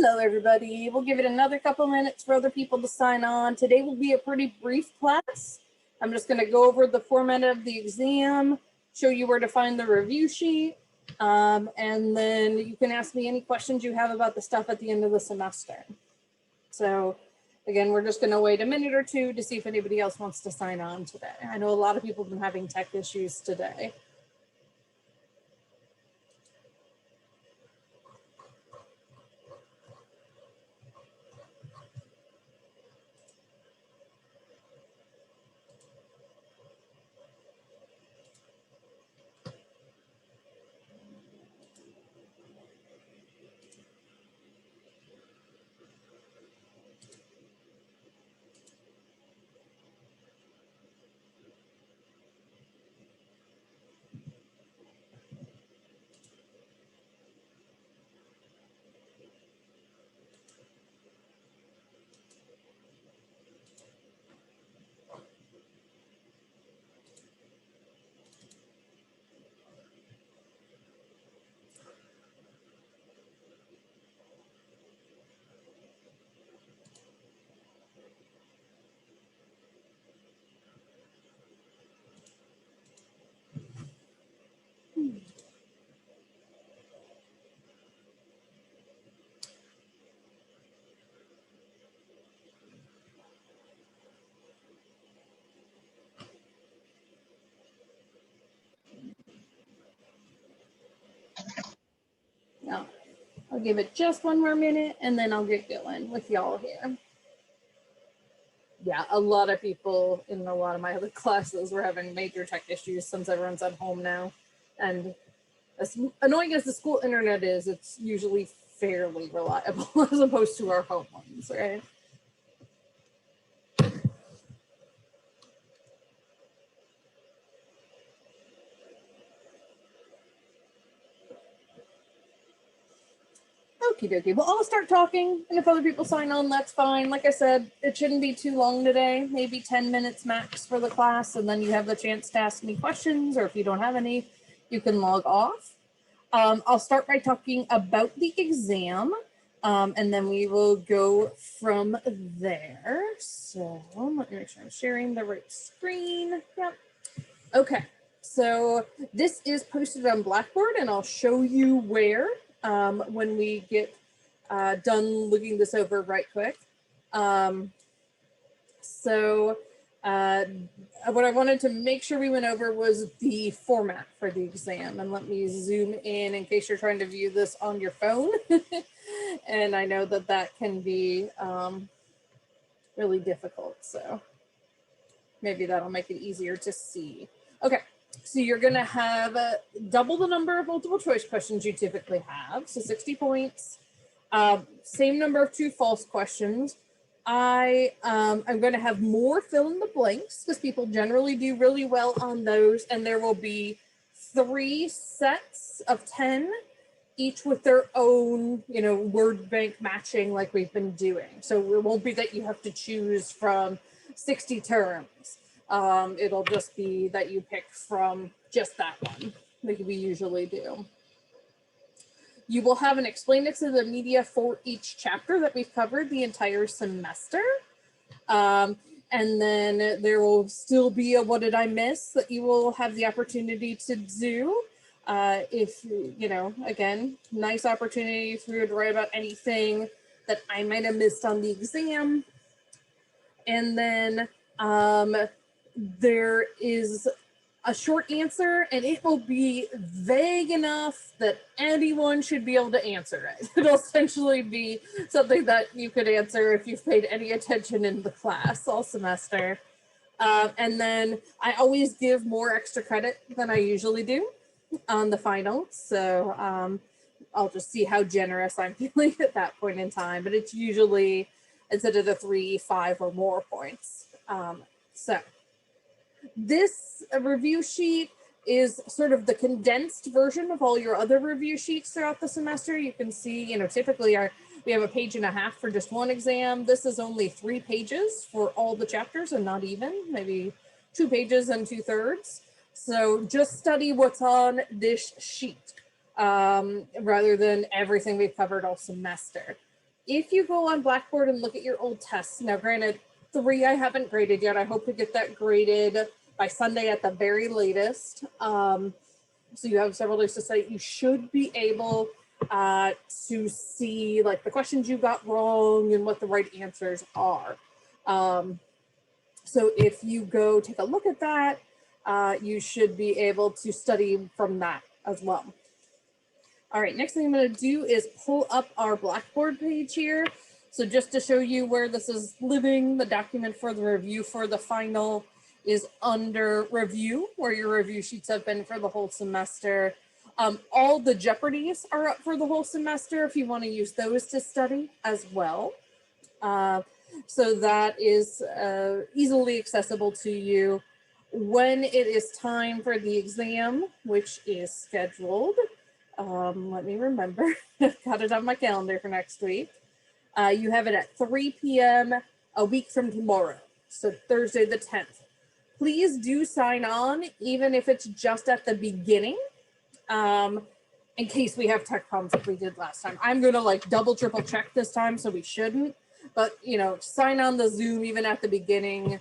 Hello, everybody. We'll give it another couple minutes for other people to sign on. Today will be a pretty brief class. I'm just going to go over the format of the exam, show you where to find the review sheet, and then you can ask me any questions you have about the stuff at the end of the semester. So again, we're just going to wait a minute or two to see if anybody else wants to sign on today. I know a lot of people have been having tech issues today. Now, I'll give it just one more minute and then I'll get going with y'all here. Yeah, a lot of people in a lot of my other classes were having major tech issues since everyone's at home now. And as annoying as the school internet is, it's usually fairly reliable as opposed to our home ones, right? Okie dokie. Well, I'll start talking, and if other people sign on, that's fine. Like I said, it shouldn't be too long today, maybe 10 minutes max for the class, and then you have the chance to ask me questions, or if you don't have any, you can log off. I'll start by talking about the exam, and then we will go from there. So let me make sure I'm sharing the right screen. Yep. Okay, so this is posted on Blackboard, and I'll show you where when we get done looking this over right quick. What I wanted to make sure we went over was the format for the exam. And let me zoom in case you're trying to view this on your phone. And I know that that can be really difficult. So maybe that'll make it easier to see. Okay, so you're going to have double the number of multiple choice questions you typically have. So 60 points, same number of true false questions. I'm going to have more fill in the blanks because people generally do really well on those. And there will be 3 sets of 10, each with their own, word bank matching like we've been doing. So it won't be that you have to choose from 60 terms. It'll just be that you pick from just that one, like we usually do. You will have an explain it to the media for each chapter that we've covered the entire semester. And then there will still be a what did I miss that you will have the opportunity to do. If, again, nice opportunity for you to write about anything that I might have missed on the exam. And then there is a short answer, and it will be vague enough that anyone should be able to answer it. It'll essentially be something that you could answer if you've paid any attention in the class all semester. And then I always give more extra credit than I usually do on the finals. So I'll just see how generous I'm feeling at that point in time. But it's usually, instead of the 3, 5 or more points. So this review sheet is sort of the condensed version of all your other review sheets throughout the semester. You can see, typically we have a page and a half for just one exam. This is only 3 pages for all the chapters and not even, maybe 2 pages and 2/3. So just study what's on this sheet rather than everything we've covered all semester. if you go on Blackboard and look at your old tests, now granted, 3 I haven't graded yet. I hope to get that graded by Sunday at the very latest. So you have several days to study. You should be able to see like the questions you got wrong and what the right answers are. So if you go take a look at that, you should be able to study from that as well. All right, next thing I'm going to do is pull up our Blackboard page here. So just to show you where this is living, the document for the review for the final is under review, where your review sheets have been for the whole semester. All the Jeopardies are up for the whole semester if you want to use those to study as well. So that is easily accessible to you. When it is time for the exam, which is scheduled, let me remember, I've got it on my calendar for next week. You have it at 3 p.m. a week from tomorrow, so Thursday the 10th. Please do sign on, even if it's just at the beginning, in case we have tech problems like we did last time. I'm going to like double, triple check this time, so we shouldn't. But, you know, sign on the Zoom even at the beginning,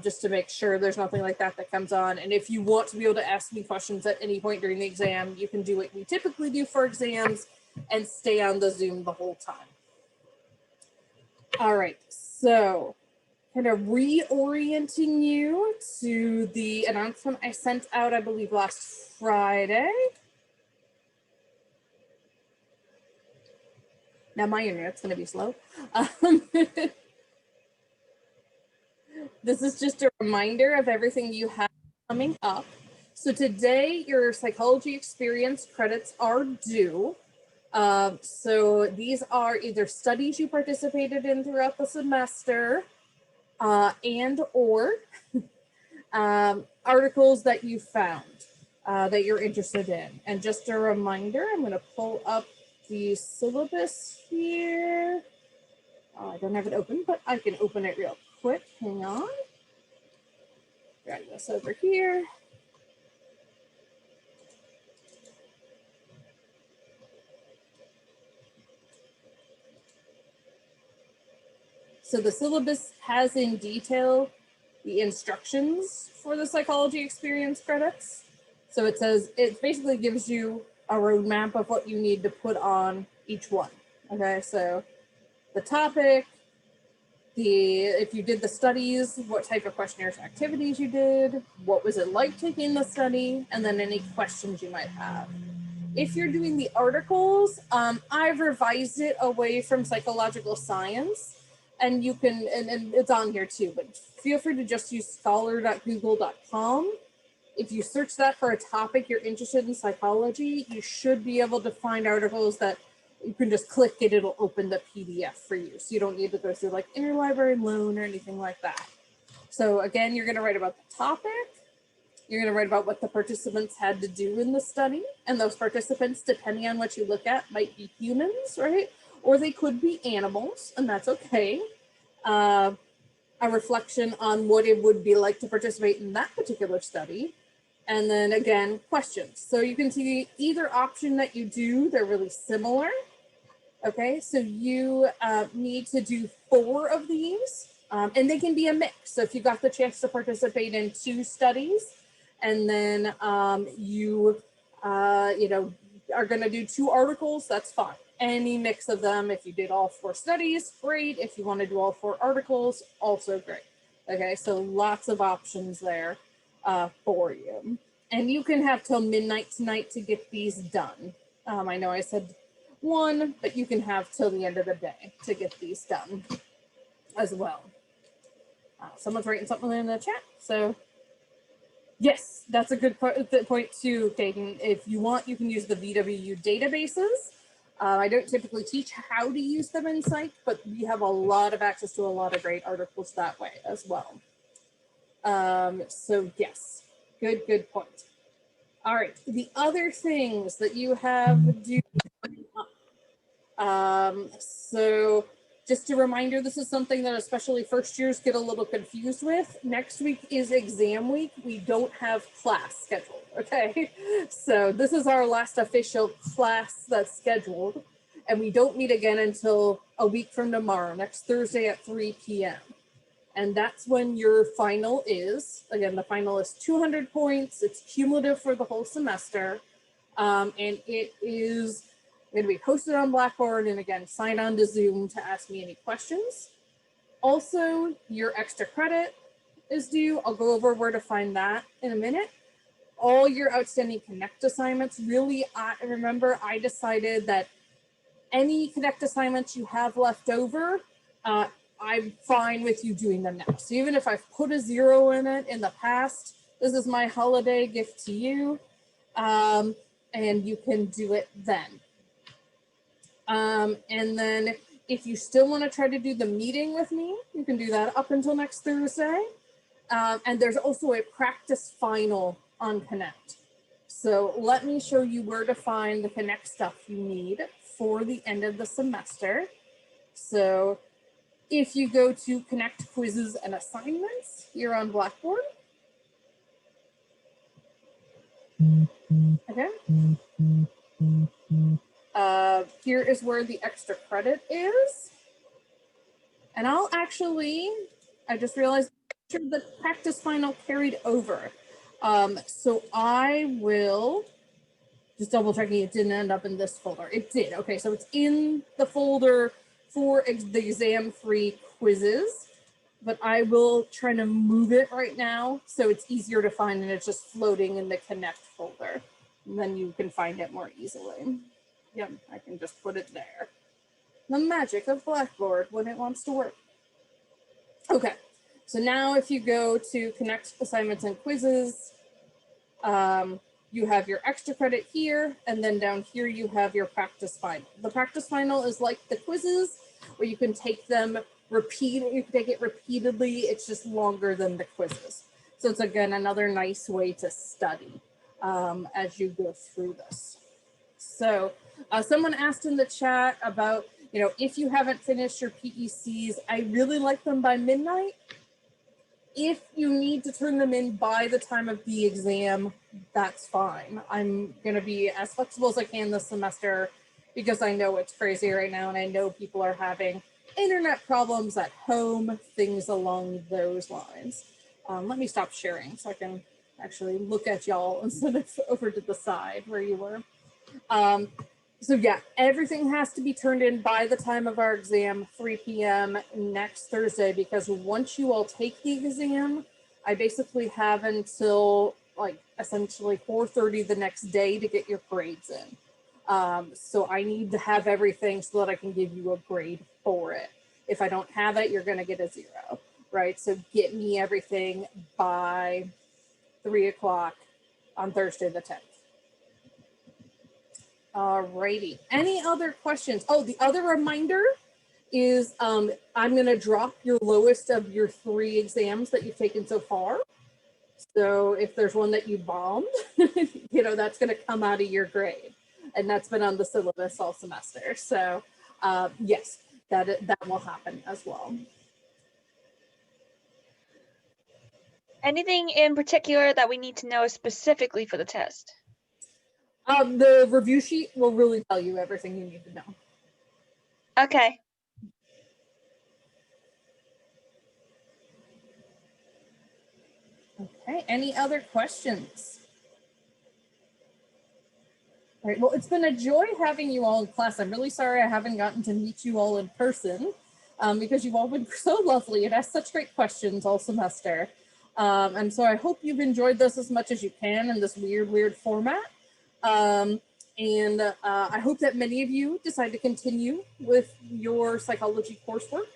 just to make sure there's nothing like that that comes on. And if you want to be able to ask me questions at any point during the exam, you can do what we typically do for exams and stay on the Zoom the whole time. All right, so kind of reorienting you to the announcement I sent out, I believe, last Friday. Now my internet's going to be slow. This is just a reminder of everything you have coming up. So today, your psychology experience credits are due. So these are either studies you participated in throughout the semester and or articles that you found that you're interested in. And just a reminder, I'm going to pull up the syllabus here. I don't have it open, but I can open it real quick. Hang on. Drag this over here. So the syllabus has in detail the instructions for the psychology experience credits. So it says, it basically gives you a roadmap of what you need to put on each one. Okay, so the topic, if you did the studies, what type of questionnaires and activities you did, what was it like taking the study, and then any questions you might have. If you're doing the articles, I've revised it away from psychological science, and you can, and it's on here too, but feel free to just use scholar.google.com. If you search that for a topic you're interested in psychology, you should be able to find articles that you can just click it, it'll open the PDF for you. So you don't need to go through like interlibrary loan or anything like that. So again, you're gonna write about the topic. You're gonna write about what the participants had to do in the study. And those participants, depending on what you look at, might be humans, right? Or they could be animals, and that's okay. A reflection on what it would be like to participate in that particular study. And then again, questions. So you can see either option that you do, they're really similar. Okay, so you need to do 4 of these, and they can be a mix. So if you got the chance to participate in 2 studies, and then you know, are gonna do 2 articles, that's fine. Any mix of them, if you did all 4 studies, great. If you want to do all 4 articles, also great. Okay, so lots of options there for you. And you can have till midnight tonight to get these done. I know I said 1, but you can have till the end of the day to get these done as well. Someone's writing something in the chat, so yes, that's a good point too, Kaden. If you want, you can use the VWU databases. I don't typically teach how to use them in Psych, but we have a lot of access to a lot of great articles that way as well. So yes, good point. All right, the other things that you have due so just a reminder, this is something that especially first years get a little confused with. Next week is exam week. We don't have class scheduled, okay? So this is our last official class that's scheduled, and we don't meet again until a week from tomorrow, next Thursday at 3 p.m. And that's when your final is. Again, the final is 200 points. It's cumulative for the whole semester. And it is going to be posted on Blackboard. And again, sign on to Zoom to ask me any questions. Also, your extra credit is due. I'll go over where to find that in a minute. All your outstanding Connect assignments, really, remember, I decided that any Connect assignments you have left over, I'm fine with you doing them now. So even if I've put a 0 in it in the past, this is my holiday gift to you, and you can do it then. And then if you still want to try to do the meeting with me, you can do that up until next Thursday. And there's also a practice final on Connect. So let me show you where to find the Connect stuff you need for the end of the semester. So if you go to Connect Quizzes and Assignments here on Blackboard. Okay. Here is where the extra credit is. And I'll actually, I just realized the practice final carried over. So I will just double checking it didn't end up in this folder. It did. Okay, so it's in the folder for the exam free quizzes, but I will try to move it right now so it's easier to find and it's just floating in the Connect folder. And then you can find it more easily. Yep, I can just put it there. The magic of Blackboard when it wants to work. Okay, so now if you go to Connect Assignments and Quizzes, you have your extra credit here, and then down here you have your practice final. The practice final is like the quizzes, where you can take them you can take it repeatedly. It's just longer than the quizzes. So it's again another nice way to study as you go through this. So someone asked in the chat about, if you haven't finished your PECs, I really like them by midnight. If you need to turn them in by the time of the exam, that's fine. I'm going to be as flexible as I can this semester because I know it's crazy right now and I know people are having internet problems at home, things along those lines. Let me stop sharing so I can actually look at y'all instead of over to the side where you were. So yeah, everything has to be turned in by the time of our exam, 3 p.m. next Thursday, because once you all take the exam, I basically have until essentially 4:30 the next day to get your grades in. So I need to have everything so that I can give you a grade for it. If I don't have it, you're gonna get a 0, right? So get me everything by 3 o'clock on Thursday the 10th. Alrighty, any other questions? Oh, the other reminder is I'm gonna drop your lowest of your 3 exams that you've taken so far. So if there's one that you bombed, that's gonna come out of your grade. And that's been on the syllabus all semester. So yes, that will happen as well. Anything in particular that we need to know specifically for the test? The review sheet will really tell you everything you need to know. Okay. Okay, any other questions? All right, well, it's been a joy having you all in class. I'm really sorry I haven't gotten to meet you all in person because you've all been so lovely and asked such great questions all semester. And so I hope you've enjoyed this as much as you can in this weird format. I hope that many of you decide to continue with your psychology coursework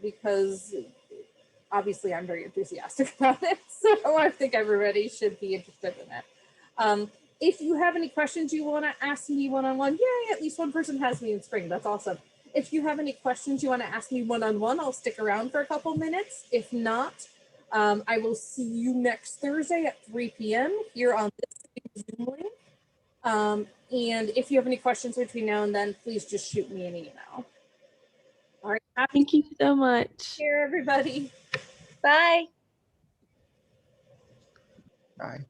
because obviously I'm very enthusiastic about it. So I think everybody should be interested in it. If you have any questions you want to ask me one-on-one, yay, at least one person has me in spring. That's awesome. If you have any questions you want to ask me one-on-one, I'll stick around for a couple minutes. If not, I will see you next Thursday at 3 p.m. here on this Zoom link. And if you have any questions between now and then, please just shoot me an email. All right. Thank you so much. Take care, everybody. Bye. Bye.